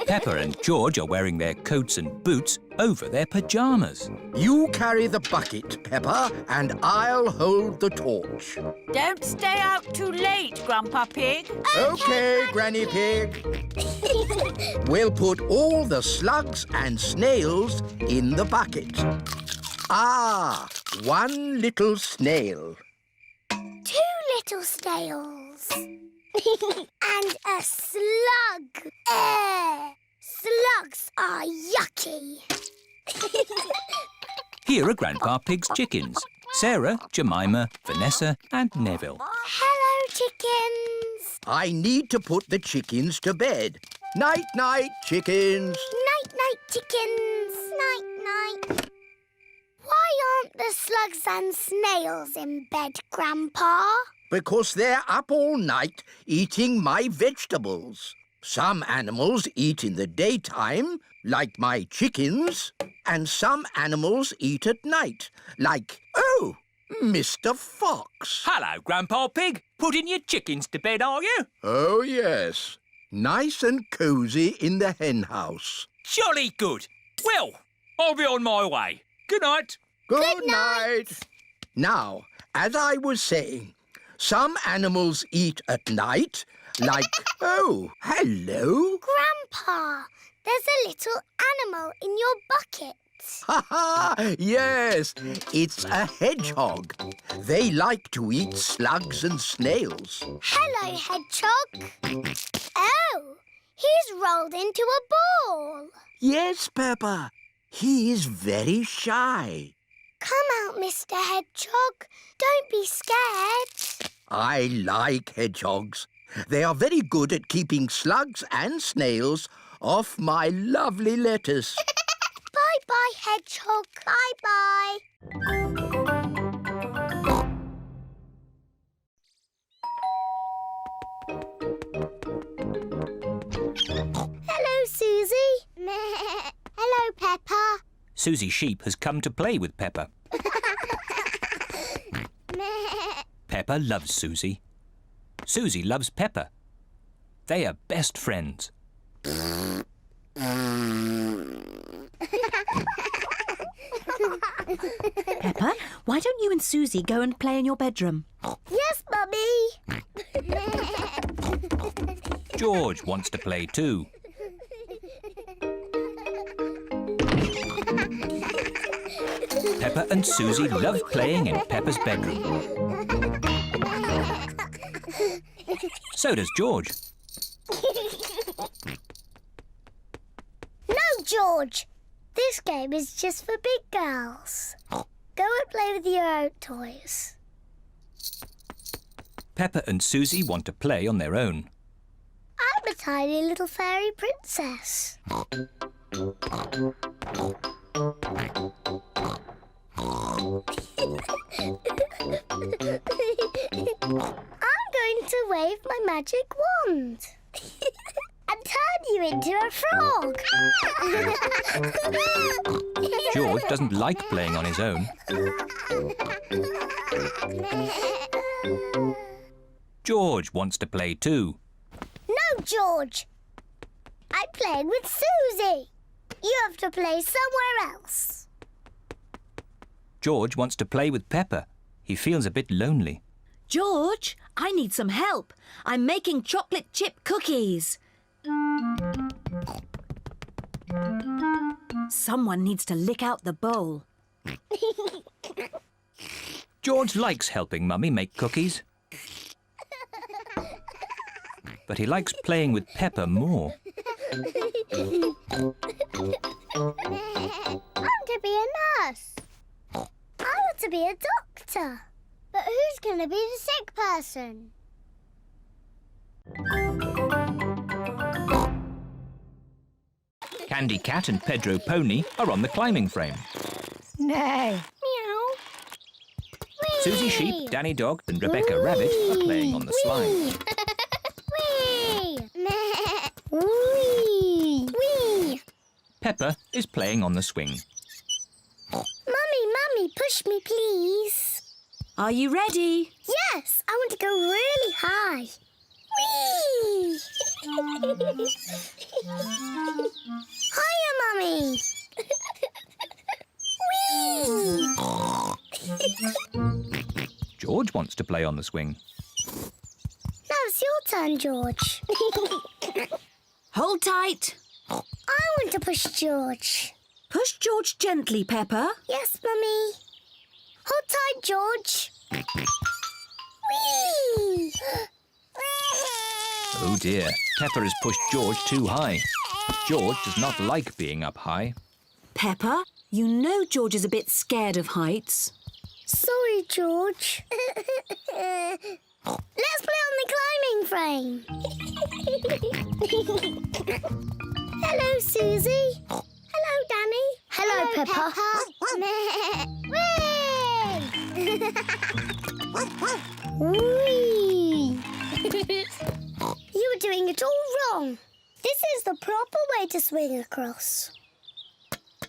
Speaker 4: Peppa and George are wearing their coats and boots over their pyjamas.
Speaker 10: You carry the bucket, Peppa, and I'll hold the torch.
Speaker 11: Don't stay out too late, Grandpa Pig.
Speaker 10: OK, Granny Pig. We'll put all the slugs and snails in the bucket. Ah, one little snail.
Speaker 3: 2 little snails. And a slug. Slugs are yucky.
Speaker 4: Here are Grandpa Pig's chickens. Sarah, Jemima, Vanessa and Neville.
Speaker 3: Hello, chickens.
Speaker 10: I need to put the chickens to bed. Night-night, chickens.
Speaker 3: Night-night, chickens. Night-night. Why aren't the slugs and snails in bed, Grandpa?
Speaker 10: Because they're up all night eating my vegetables. Some animals eat in the daytime, like my chickens, and some animals eat at night, like, Mr. Fox.
Speaker 4: Hello, Grandpa Pig. Putting your chickens to bed, are you?
Speaker 10: Oh, yes. Nice and cosy in the hen house.
Speaker 4: Jolly good. Well, I'll be on my way. Good night.
Speaker 10: Good night. Now, as I was saying, some animals eat at night, like... Oh, hello.
Speaker 3: Grandpa, there's a little animal in your bucket.
Speaker 10: Ha ha! Yes, it's a hedgehog. They like to eat slugs and snails.
Speaker 3: Hello, hedgehog. Oh, he's rolled into a ball.
Speaker 10: Yes, Peppa. He is very shy.
Speaker 3: Come out, Mr. Hedgehog. Don't be scared.
Speaker 10: I like hedgehogs. They are very good at keeping slugs and snails off my lovely lettuce.
Speaker 3: Bye-bye, hedgehog. Bye-bye. Hello, Suzy. Hello, Peppa.
Speaker 4: Suzy Sheep has come to play with Peppa. Peppa loves Suzy. Suzy loves Peppa. They are best friends.
Speaker 6: Peppa, why don't you and Suzy go and play in your bedroom?
Speaker 3: Yes, Mummy.
Speaker 4: George wants to play too. Peppa and Suzy love playing in Peppa's bedroom. So does George.
Speaker 3: No, George. This game is just for big girls. Go and play with your own toys.
Speaker 4: Peppa and Suzy want to play on their own.
Speaker 3: I'm a tiny little fairy princess. I'm going to wave my magic wand and turn you into a frog.
Speaker 4: George doesn't like playing on his own. George wants to play too.
Speaker 3: No, George. I'm playing with Suzy. You have to play somewhere else.
Speaker 4: George wants to play with Peppa. He feels a bit lonely.
Speaker 6: George, I need some help. I'm making chocolate chip cookies. Someone needs to lick out the bowl.
Speaker 4: George likes helping Mummy make cookies. But he likes playing with Peppa more.
Speaker 3: I'm to be a nurse. I want to be a doctor. But who's going to be the sick person?
Speaker 4: Candy Cat and Pedro Pony are on the climbing frame.
Speaker 3: No. Meow.
Speaker 4: Suzy Sheep, Danny Dog and Rebecca Rabbit are playing on the slide.
Speaker 3: Wee. Wee.
Speaker 4: Peppa is playing on the swing.
Speaker 3: Mummy, push me, please.
Speaker 6: Are you ready?
Speaker 3: Yes, I want to go really high. Whee! Hiya, Mummy. Whee!
Speaker 4: George wants to play on the swing.
Speaker 3: Now it's your turn, George.
Speaker 6: Hold tight.
Speaker 3: I want to push George.
Speaker 6: Push George gently, Peppa.
Speaker 3: Yes, Mummy. Hold tight, George. Whee!
Speaker 4: Oh dear, Peppa has pushed George too high. George does not like being up high.
Speaker 6: Peppa, you know George is a bit scared of heights.
Speaker 3: Sorry, George. Let's play on the climbing frame. Hello, Suzy. Hello, Danny. Hello, Peppa. Whee! You were doing it all wrong. This is the proper way to swing across.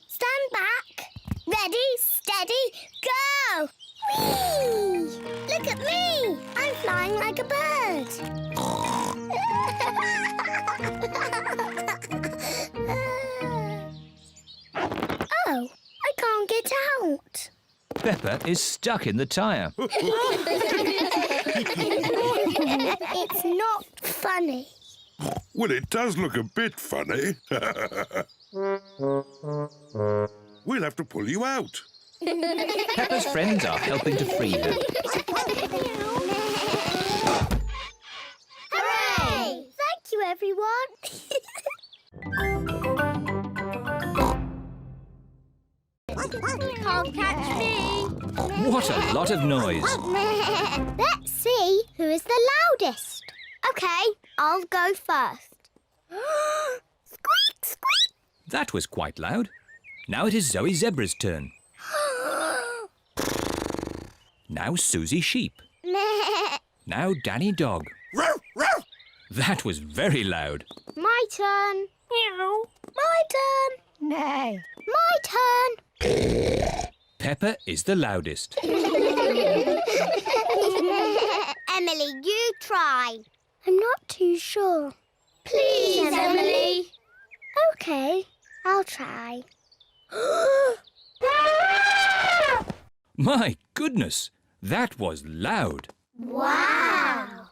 Speaker 3: Stand back. Ready, steady, go! Whee! Look at me! I'm flying like a bird. Oh, I can't get out.
Speaker 4: Peppa is stuck in the tyre.
Speaker 3: It's not funny.
Speaker 2: Well, it does look a bit funny. We'll have to pull you out.
Speaker 4: Peppa's friends are helping to free her.
Speaker 3: Hooray! Thank you, everyone.
Speaker 7: Can't catch me.
Speaker 4: What a lot of noise.
Speaker 3: Let's see who is the loudest. OK, I'll go first. Squeak, squeak.
Speaker 4: That was quite loud. Now it is Zoe Zebra's turn. Now Suzy Sheep. Now Danny Dog. That was very loud.
Speaker 3: My turn. Meow. My turn. Nay. My turn.
Speaker 4: Peppa is the loudest.
Speaker 3: Emily, you try. I'm not too sure. Please, Emily. OK, I'll try.
Speaker 4: My goodness, that was loud.
Speaker 3: Wow.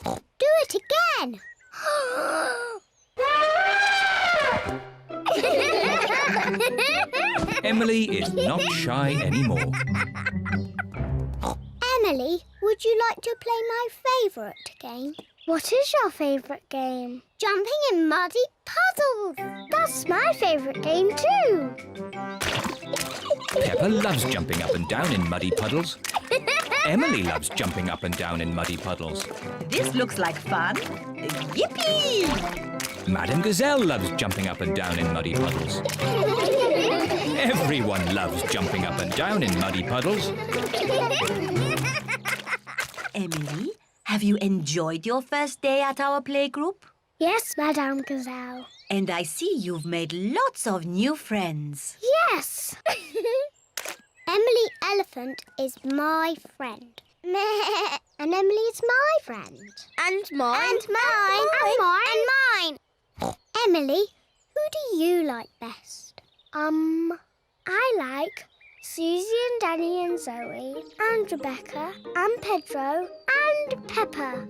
Speaker 3: Do it again.
Speaker 4: Emily is not shy anymore.
Speaker 3: Emily, would you like to play my favourite game? What is your favourite game? Jumping in muddy puddles. That's my favourite game too.
Speaker 4: Peppa loves jumping up and down in muddy puddles. Emily loves jumping up and down in muddy puddles.
Speaker 11: This looks like fun. Yippee!
Speaker 4: Madame Gazelle loves jumping up and down in muddy puddles. Everyone loves jumping up and down in muddy puddles.
Speaker 6: Emily, have you enjoyed your first day at our playgroup?
Speaker 3: Yes, Madame Gazelle.
Speaker 6: And I see you've made lots of new friends.
Speaker 3: Yes. Emily Elephant is my friend. And Emily's my friend.
Speaker 7: And mine.
Speaker 3: And mine. And mine. And mine. Emily, who do you like best? I like Suzy and Danny and Zoe and Rebecca and Pedro and Peppa.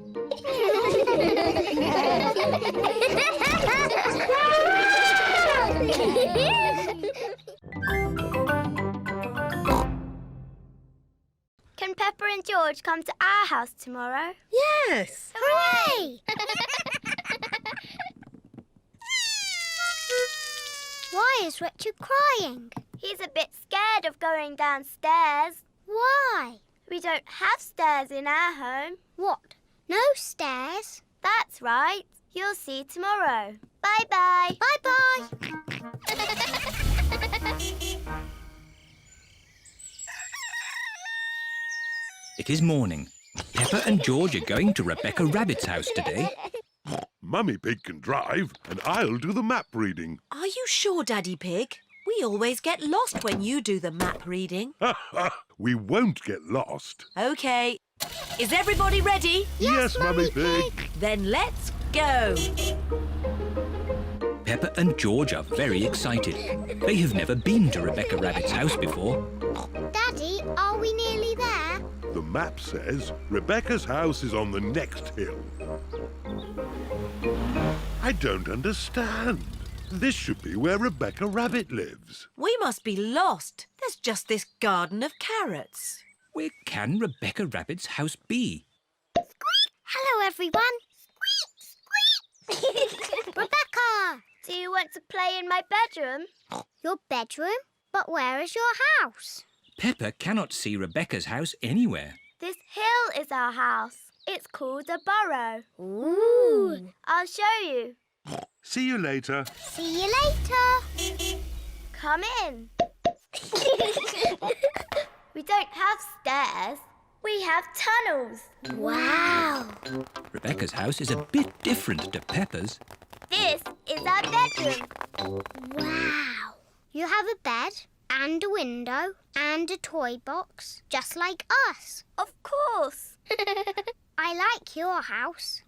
Speaker 7: Can Peppa and George come to our house tomorrow?
Speaker 14: Yes.
Speaker 3: Hooray! Why is Richard crying?
Speaker 7: He's a bit scared of going downstairs.
Speaker 3: Why?
Speaker 7: We don't have stairs in our home.
Speaker 3: What? No stairs?
Speaker 7: That's right. You'll see tomorrow. Bye-bye.
Speaker 3: Bye-bye.
Speaker 4: It is morning. Peppa and George are going to Rebecca Rabbit's house today.
Speaker 2: Mummy Pig can drive, and I'll do the map reading.
Speaker 6: Are you sure, Daddy Pig? We always get lost when you do the map reading.
Speaker 2: We won't get lost.
Speaker 6: OK. Is everybody ready?
Speaker 2: Yes, Mummy Pig.
Speaker 6: Then let's go.
Speaker 4: Peppa and George are very excited. They have never been to Rebecca Rabbit's house before.
Speaker 3: Daddy, are we nearly there?
Speaker 2: The map says Rebecca's house is on the next hill. I don't understand. This should be where Rebecca Rabbit lives.
Speaker 6: We must be lost. There's just this garden of carrots.
Speaker 4: Where can Rebecca Rabbit's house be?
Speaker 3: Hello, everyone. Squeak, squeak. Rebecca!
Speaker 7: Do you want to play in my bedroom?
Speaker 3: Your bedroom? But where is your house?
Speaker 4: Peppa cannot see Rebecca's house anywhere.
Speaker 7: This hill is our house. It's called a burrow.
Speaker 3: Ooh.
Speaker 7: I'll show you.
Speaker 2: See you later.
Speaker 3: See you later.
Speaker 7: Come in. We don't have stairs. We have tunnels.
Speaker 3: Wow.
Speaker 4: Rebecca's house is a bit different to Peppa's.
Speaker 7: This is our bedroom.
Speaker 3: Wow. You have a bed and a window and a toy box, just like us.
Speaker 7: Of course.
Speaker 3: I like your house.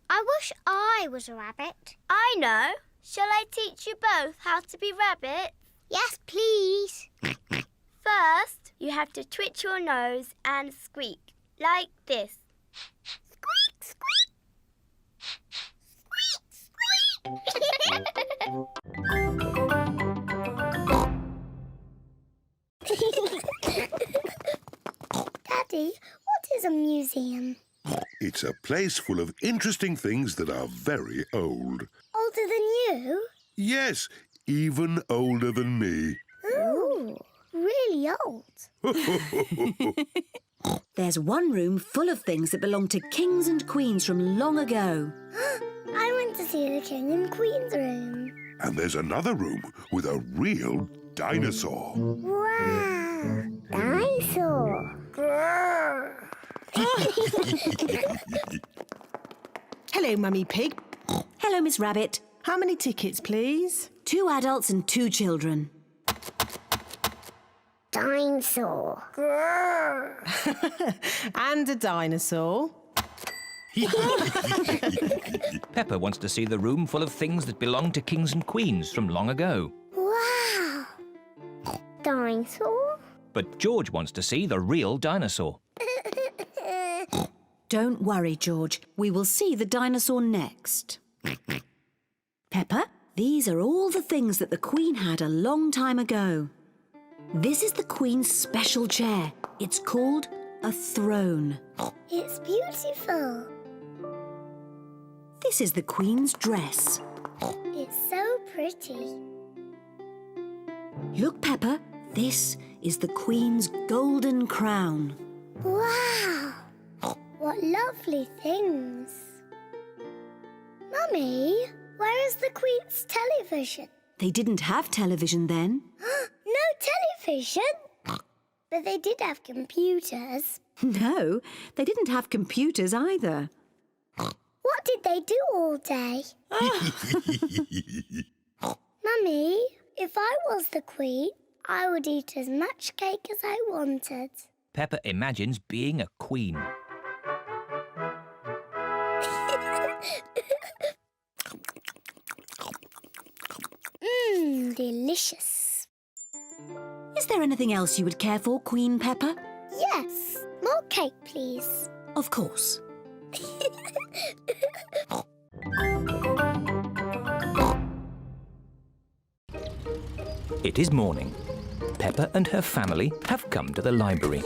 Speaker 3: I wish I was a rabbit.
Speaker 7: I know. Shall I teach you both how to be rabbits?
Speaker 3: Yes, please.
Speaker 7: First, you have to twitch your nose and squeak, like this.
Speaker 3: Squeak, squeak. Daddy, what is a museum?
Speaker 2: It's a place full of interesting things that are very old.
Speaker 3: Older than you?
Speaker 2: Yes, even older than me.
Speaker 3: Ooh, really old.
Speaker 6: There's one room full of things that belong to kings and queens from long ago.
Speaker 3: I want to see the King and Queen's room.
Speaker 2: And there's another room with a real dinosaur.
Speaker 3: Wow! Dinosaur!
Speaker 14: Hello, Mummy Pig.
Speaker 6: Hello, Miss Rabbit.
Speaker 14: How many tickets, please?
Speaker 6: 2 adults and 2 children.
Speaker 3: Dinosaur.
Speaker 14: And a dinosaur.
Speaker 4: Peppa wants to see the room full of things that belong to kings and queens from long ago.
Speaker 3: Wow! Dinosaur?
Speaker 4: But George wants to see the real dinosaur.
Speaker 6: Don't worry, George. We will see the dinosaur next. Peppa, these are all the things that the Queen had a long time ago. This is the Queen's special chair. It's called a throne.
Speaker 3: It's beautiful.
Speaker 6: This is the Queen's dress.
Speaker 3: It's so pretty.
Speaker 6: Look, Peppa, this is the Queen's golden crown.
Speaker 3: Wow! What lovely things. Mummy, where is the Queen's television?
Speaker 6: They didn't have television then.
Speaker 3: No television? But they did have computers.
Speaker 6: No, they didn't have computers either.
Speaker 3: What did they do all day? Mummy, if I was the Queen, I would eat as much cake as I wanted.
Speaker 4: Peppa imagines being a queen.
Speaker 3: Delicious.
Speaker 6: Is there anything else you would care for, Queen Peppa?
Speaker 3: Yes. More cake, please.
Speaker 6: Of course.
Speaker 4: It is morning. Peppa and her family have come to the library.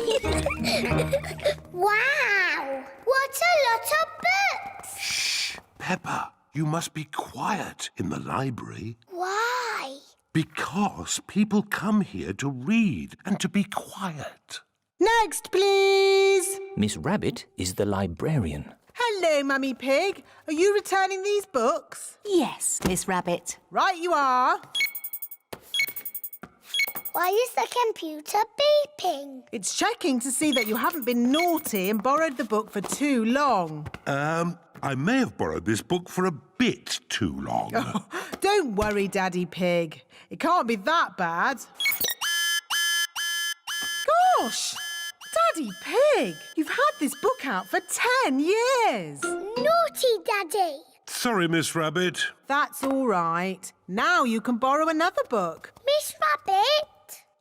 Speaker 3: Wow! What a lot of books!
Speaker 2: Shh! Peppa, you must be quiet in the library.
Speaker 3: Why?
Speaker 2: Because people come here to read and to be quiet.
Speaker 14: Next, please.
Speaker 4: Miss Rabbit is the librarian.
Speaker 14: Hello, Mummy Pig. Are you returning these books?
Speaker 11: Yes, Miss Rabbit.
Speaker 14: Right you are.
Speaker 3: Why is the computer beeping?
Speaker 14: It's checking to see that you haven't been naughty and borrowed the book for too long.
Speaker 2: I may have borrowed this book for a bit too long.
Speaker 14: Oh, don't worry, Daddy Pig. It can't be that bad. Gosh! Daddy Pig! You've had this book out for 10 years!
Speaker 3: Naughty, Daddy!
Speaker 2: Sorry, Miss Rabbit.
Speaker 14: That's all right. Now you can borrow another book.
Speaker 3: Miss Rabbit,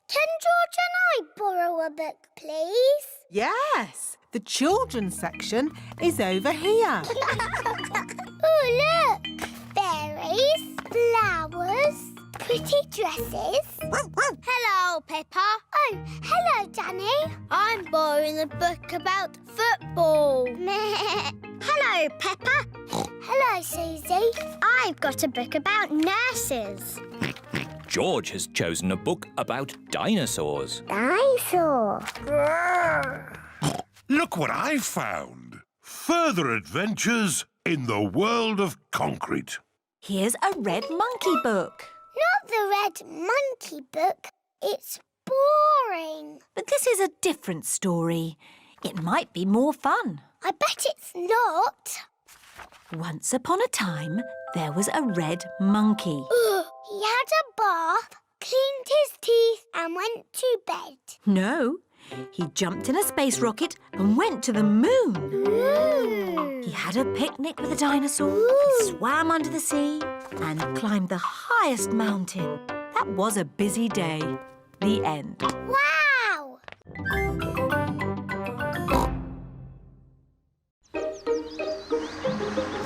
Speaker 3: can George and I borrow a book, please?
Speaker 14: Yes! The children's section is over here.
Speaker 3: Oh, look! Berries, flowers, pretty dresses. Hello, Peppa. Oh, hello, Danny. I'm borrowing a book about football. Hello, Peppa. Hello, Suzy. I've got a book about nurses.
Speaker 4: George has chosen a book about dinosaurs.
Speaker 3: Dinosaur.
Speaker 2: Look what I found. Further adventures in the world of concrete.
Speaker 11: Here's a red monkey book.
Speaker 3: Not the red monkey book. It's boring.
Speaker 11: But this is a different story. It might be more fun.
Speaker 3: I bet it's not.
Speaker 6: Once upon a time, there was a red monkey.
Speaker 3: He had a bath, cleaned his teeth and went to bed.
Speaker 6: No, he jumped in a space rocket and went to the moon. He had a picnic with a dinosaur, he swam under the sea and climbed the highest mountain. That was a busy day. The end.
Speaker 3: Wow!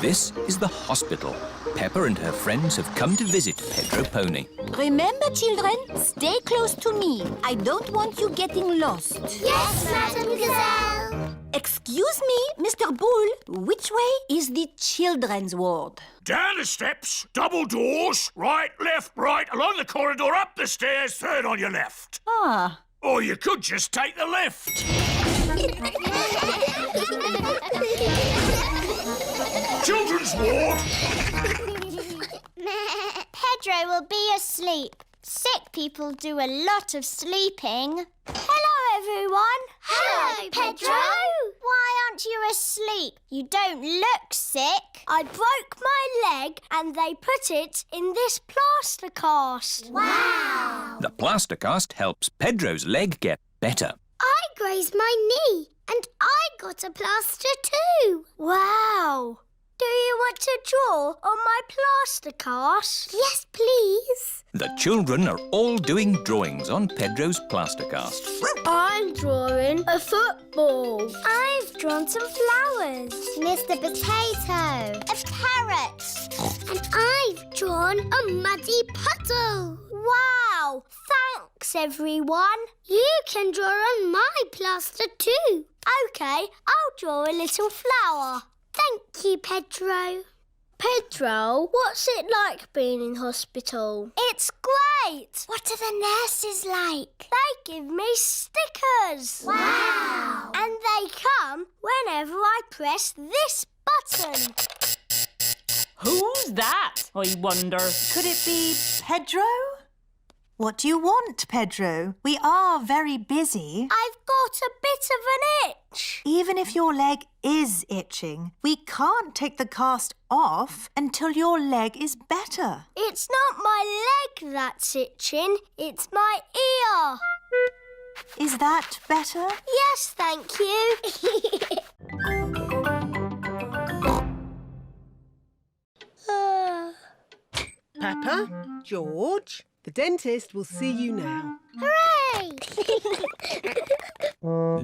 Speaker 4: This is the hospital. Peppa and her friends have come to visit Pedro Pony.
Speaker 3: Remember, children, stay close to me. I don't want you getting lost. Yes, Madam Gazelle. Excuse me, Mr. Bull, which way is the children's ward?
Speaker 5: Down the steps, double doors, right, right, along the corridor, up the stairs, third on your left.
Speaker 6: Ah.
Speaker 5: Or you could just take the lift. Children's ward.
Speaker 3: Pedro will be asleep. Sick people do a lot of sleeping. Hello, everyone. Hello, Pedro. Why aren't you asleep? You don't look sick. I broke my leg and they put it in this plaster cast. Wow.
Speaker 4: The plaster cast helps Pedro's leg get better.
Speaker 3: I grazed my knee and I got a plaster too. Wow. Do you want to draw on my plaster cast? Yes, please.
Speaker 4: The children are all doing drawings on Pedro's plaster cast.
Speaker 3: I'm drawing a football. I've drawn some flowers. Mr. Potato. A parrot. And I've drawn a muddy puddle. Wow! Thanks, everyone. You can draw on my plaster too. OK, I'll draw a little flower. Thank you, Pedro. Pedro, what's it like being in hospital? It's great! What are the nurses like? They give me stickers. Wow! And they come whenever I press this button.
Speaker 11: Who's that, I wonder?
Speaker 6: Could it be Pedro? What do you want, Pedro? We are very busy.
Speaker 3: I've got a bit of an itch.
Speaker 6: Even if your leg is itching, we can't take the cast off until your leg is better.
Speaker 3: It's not my leg that's itching, it's my ear.
Speaker 6: Is that better?
Speaker 3: Yes, thank you.
Speaker 14: Peppa, George, the dentist will see you now.
Speaker 3: Hooray!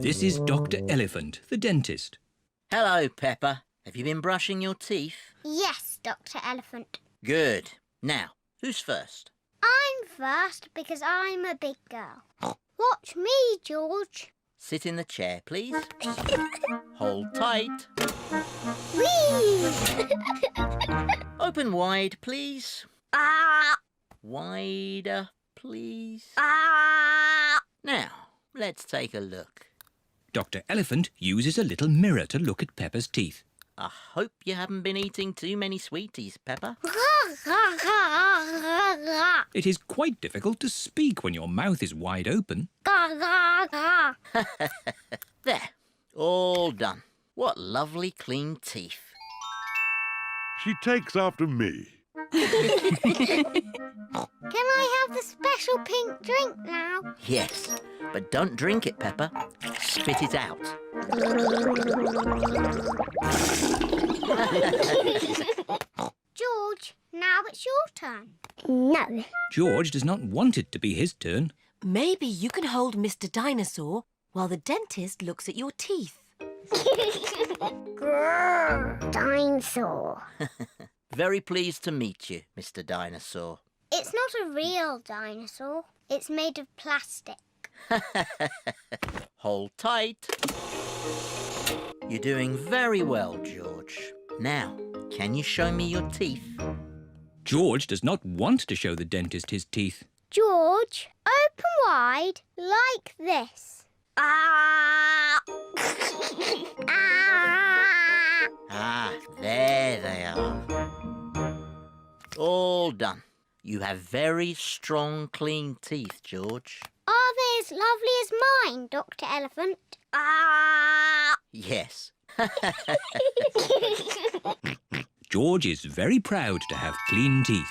Speaker 4: This is Dr. Elephant, the dentist.
Speaker 8: Hello, Peppa. Have you been brushing your teeth?
Speaker 3: Yes, Dr. Elephant.
Speaker 8: Good. Now, who's first?
Speaker 3: I'm first because I'm a big girl. Watch me, George.
Speaker 8: Sit in the chair, please. Hold tight.
Speaker 3: Whee!
Speaker 8: Open wide, please.
Speaker 3: Ah!
Speaker 8: Wider, please.
Speaker 3: Ah!
Speaker 8: Now, let's take a look.
Speaker 4: Dr. Elephant uses a little mirror to look at Peppa's teeth.
Speaker 8: I hope you haven't been eating too many sweeties, Peppa.
Speaker 4: It is quite difficult to speak when your mouth is wide open.
Speaker 8: There, all done. What lovely clean teeth.
Speaker 2: She takes after me.
Speaker 3: Can I have the special pink drink now?
Speaker 8: Yes, but don't drink it, Peppa. Spit it out.
Speaker 3: George, now it's your turn. No.
Speaker 4: George does not want it to be his turn.
Speaker 6: Maybe you can hold Mr. Dinosaur while the dentist looks at your teeth.
Speaker 3: Grrr, dinosaur.
Speaker 8: Very pleased to meet you, Mr. Dinosaur.
Speaker 3: It's not a real dinosaur. It's made of plastic.
Speaker 8: Hold tight. You're doing very well, George. Now, can you show me your teeth?
Speaker 4: George does not want to show the dentist his teeth.
Speaker 3: George, open wide like this. Ah! Ah!
Speaker 8: Ah, there they are. All done. You have very strong, clean teeth, George.
Speaker 3: Are they as lovely as mine, Dr. Elephant? Ah!
Speaker 8: Yes.
Speaker 4: George is very proud to have clean teeth.